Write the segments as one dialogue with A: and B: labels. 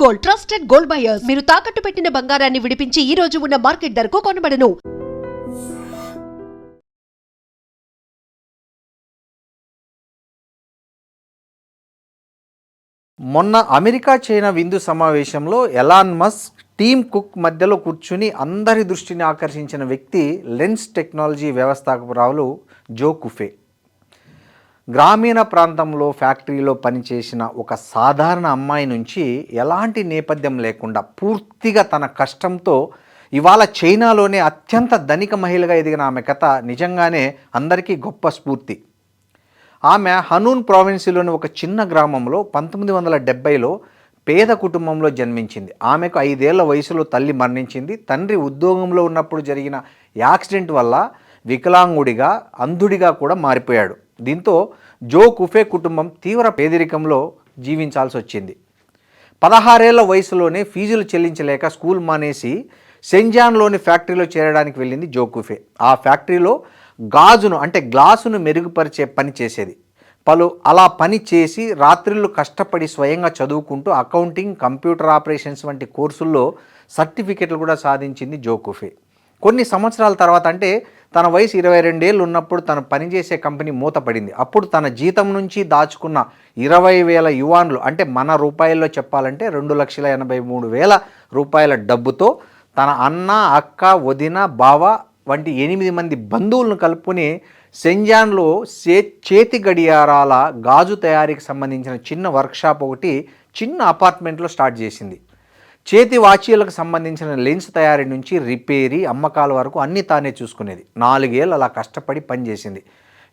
A: Gold, trusted gold buyers. మీరు తాకట్టు పెట్టిన బంగారాన్ని విడిపించి ఈ రోజు ఉన్న మార్కెట్ ధరకు కొనబడను.
B: మొన్న అమెరికా చైనా విందు సమావేశంలో ఎలాన్ మస్క్ టీమ్ కుక్ మధ్యలో కూర్చుని అందరి దృష్టిని ఆకర్షించిన వ్యక్తి లెన్స్ టెక్నాలజీ వ్యవస్థాపకురాలు జో కుఫే. గ్రామీణ ప్రాంతంలో ఫ్యాక్టరీలో పనిచేసిన ఒక సాధారణ అమ్మాయి నుంచి ఎలాంటి నేపథ్యం లేకుండా పూర్తిగా తన కష్టంతో ఇవాళ చైనాలోనే అత్యంత ధనిక మహిళగా ఎదిగిన ఆమె కథ నిజంగానే అందరికీ గొప్ప స్ఫూర్తి. ఆమె హనూన్ ప్రావిన్స్లోని ఒక చిన్న గ్రామంలో 1970లో పేద కుటుంబంలో జన్మించింది. ఆమెకు 5 ఏళ్ల వయసులో తల్లి మరణించింది. తండ్రి ఉద్యోగంలో ఉన్నప్పుడు జరిగిన యాక్సిడెంట్ వల్ల వికలాంగుడిగా, అంధుడిగా కూడా మారిపోయాడు. దీంతో జో కుఫే కుటుంబం తీవ్ర పేదరికంలో జీవించాల్సి వచ్చింది. 16 ఏళ్ల వయసులోనే ఫీజులు చెల్లించలేక స్కూల్ మానేసి సెంజాన్లోని ఫ్యాక్టరీలో చేరడానికి వెళ్ళింది జో కుఫే. ఆ ఫ్యాక్టరీలో గ్లాసును మెరుగుపరిచే పని చేసేది. అలా పని చేసి రాత్రిళ్ళు కష్టపడి స్వయంగా చదువుకుంటూ అకౌంటింగ్, కంప్యూటర్ ఆపరేషన్స్ వంటి కోర్సుల్లో సర్టిఫికెట్లు కూడా సాధించింది జో కుఫే. కొన్ని సంవత్సరాల తర్వాత, అంటే తన వయసు 22 ఏళ్ళు ఉన్నప్పుడు తను పనిచేసే కంపెనీ మూతపడింది. అప్పుడు తన జీతం నుంచి దాచుకున్న 20,000 యువాన్లు, అంటే మన రూపాయల్లో చెప్పాలంటే 2,83,000 రూపాయల డబ్బుతో తన అన్న, అక్క, వదిన, బావ వంటి 8 మంది బంధువులను కలుపుకొని సెంజాన్లో చేతి గడియారాల గాజు తయారీకి సంబంధించిన చిన్న వర్క్షాప్ ఒకటి చిన్న అపార్ట్మెంట్లో స్టార్ట్ చేసింది. చేతి వాచీలకు సంబంధించిన లెన్స్ తయారీ నుంచి రిపేరీ, అమ్మకాల వరకు అన్నీ తానే చూసుకునేది. 4 ఏళ్ళు అలా కష్టపడి పనిచేసింది.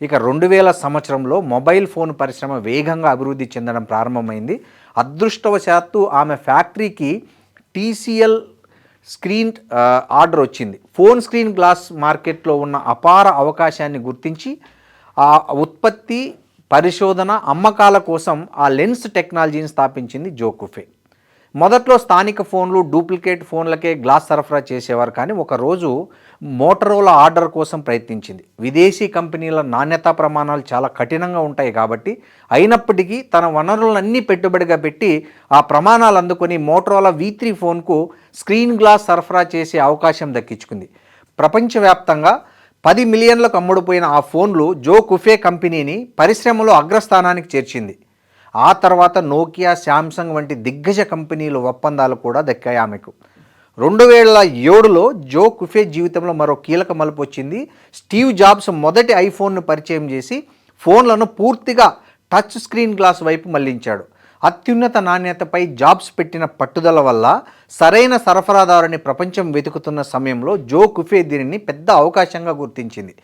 B: ఇక 2000 సంవత్సరంలో మొబైల్ ఫోన్ పరిశ్రమ వేగంగా అభివృద్ధి చెందడం ప్రారంభమైంది. అదృష్టవశాత్తు ఆమె ఫ్యాక్టరీకి TCL స్క్రీన్ ఆర్డర్ వచ్చింది. ఫోన్ స్క్రీన్ గ్లాస్ మార్కెట్లో ఉన్న అపార అవకాశాన్ని గుర్తించి ఆ ఉత్పత్తి, పరిశోధన, అమ్మకాల కోసం ఆ లెన్స్ టెక్నాలజీని స్థాపించింది జో కుఫే. మొదట్లో స్థానిక ఫోన్లు, డూప్లికేట్ ఫోన్లకే గ్లాస్ సరఫరా చేసేవారు. కానీ ఒకరోజు మోటరోలా ఆర్డర్ కోసం ప్రయత్నించింది. విదేశీ కంపెనీల నాణ్యతా ప్రమాణాలు చాలా కఠినంగా ఉంటాయి కాబట్టి, అయినప్పటికీ తన వనరులన్నీ పెట్టుబడిగా పెట్టి ఆ ప్రమాణాలు అందుకొని మోటరోలా V3 ఫోన్కు స్క్రీన్ గ్లాస్ సరఫరా చేసే అవకాశం దక్కించుకుంది. ప్రపంచవ్యాప్తంగా 10 మిలియన్లకు అమ్ముడుపోయిన ఆ ఫోన్లు జో కుఫే కంపెనీని పరిశ్రమలో అగ్రస్థానానికి చేర్చింది. ఆ తర్వాత నోకియా, శాంసంగ్ వంటి దిగ్గజ కంపెనీల ఒప్పందాలు కూడా దక్కాయి ఆమెకు. 2007లో జో కుఫే జీవితంలో మరో కీలక మలుపు వచ్చింది. స్టీవ్ జాబ్స్ మొదటి ఐఫోన్ను పరిచయం చేసి ఫోన్లను పూర్తిగా టచ్ స్క్రీన్ గ్లాస్ వైపు మళ్లించాడు. అత్యున్నత నాణ్యతపై జాబ్స్ పెట్టిన పట్టుదల వల్ల సరైన సరఫరాదారుని ప్రపంచం వెతుకుతున్న సమయంలో జో కుఫే దీనిని పెద్ద అవకాశంగా గుర్తించింది.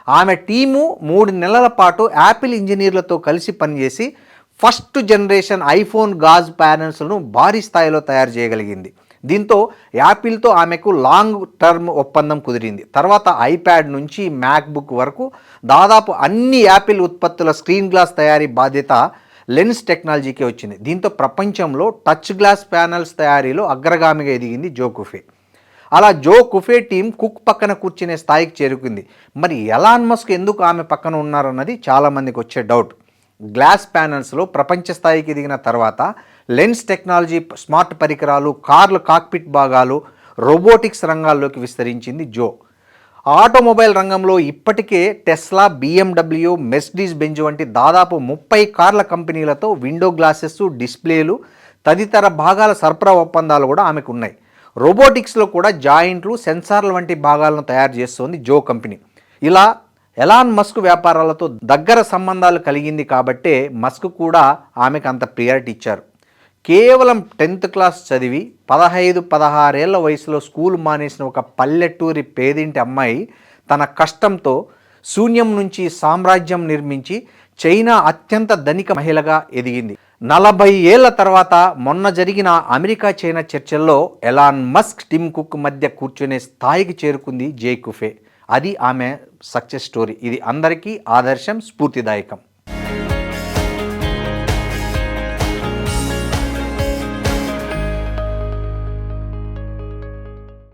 B: ఆమె టీము 3 నెలల పాటు యాపిల్ ఇంజనీర్లతో కలిసి పనిచేసి ఫస్ట్ జనరేషన్ ఐఫోన్ గాజ్ ప్యానెల్స్ను భారీ స్థాయిలో తయారు చేయగలిగింది. దీంతో యాపిల్తో ఆమెకు లాంగ్ టర్మ్ ఒప్పందం కుదిరింది. తర్వాత ఐప్యాడ్ నుంచి మ్యాక్బుక్ వరకు దాదాపు అన్ని యాపిల్ ఉత్పత్తుల స్క్రీన్ గ్లాస్ తయారీ బాధ్యత లెన్స్ టెక్నాలజీకే వచ్చింది. దీంతో ప్రపంచంలో టచ్ గ్లాస్ ప్యానెల్స్ తయారీలో అగ్రగామిగా ఎదిగింది జో కుఫే. అలా జో కుఫే టీం కుక్ పక్కన కూర్చునే స్థాయికి చేరుకుంది. మరి ఎలాన్ మస్క్ ఎందుకు ఆమె పక్కన ఉన్నారన్నది చాలామందికి వచ్చే డౌట్. గ్లాస్ ప్యానెల్స్లో ప్రపంచ స్థాయికి ఎదిగిన తర్వాత లెన్స్ టెక్నాలజీ స్మార్ట్ పరికరాలు, కార్ల కాక్పిట్ భాగాలు, రోబోటిక్స్ రంగాల్లోకి విస్తరించింది జో. ఆటోమొబైల్ రంగంలో ఇప్పటికే టెస్లా, BMW, మెర్సిడీస్ బెంజ్ వంటి దాదాపు 30 కార్ల కంపెనీలతో విండో గ్లాసెస్, డిస్ప్లేలు తదితర భాగాల సరఫరా ఒప్పందాలు కూడా ఆమెకు ఉన్నాయి. రోబోటిక్స్లో కూడా జాయింట్లు, సెన్సార్ల వంటి భాగాలను తయారు చేస్తోంది జో కంపెనీ. ఇలా ఎలాన్ మస్క్ వ్యాపారాలతో దగ్గర సంబంధాలు కలిగింది కాబట్టే మస్క్ కూడా ఆమెకు అంత ప్రియారిటీ ఇచ్చారు. కేవలం 10th క్లాస్ చదివి 15-16 ఏళ్ల వయసులో స్కూల్ మానేసిన ఒక పల్లెటూరి పేదింటి అమ్మాయి తన కష్టంతో శూన్యం నుంచి సామ్రాజ్యం నిర్మించి చైనా అత్యంత ధనిక మహిళగా ఎదిగింది. 40 ఏళ్ల తర్వాత మొన్న జరిగిన అమెరికా చైనా చర్చల్లో ఎలాన్ మస్క్, టిమ్ కుక్ మధ్య కూర్చునే స్థాయికి చేరుకుంది జో కుఫే. అది ఆమె సక్సెస్ స్టోరీ. ఇది అందరికీ ఆదర్శం, స్ఫూర్తిదాయకం.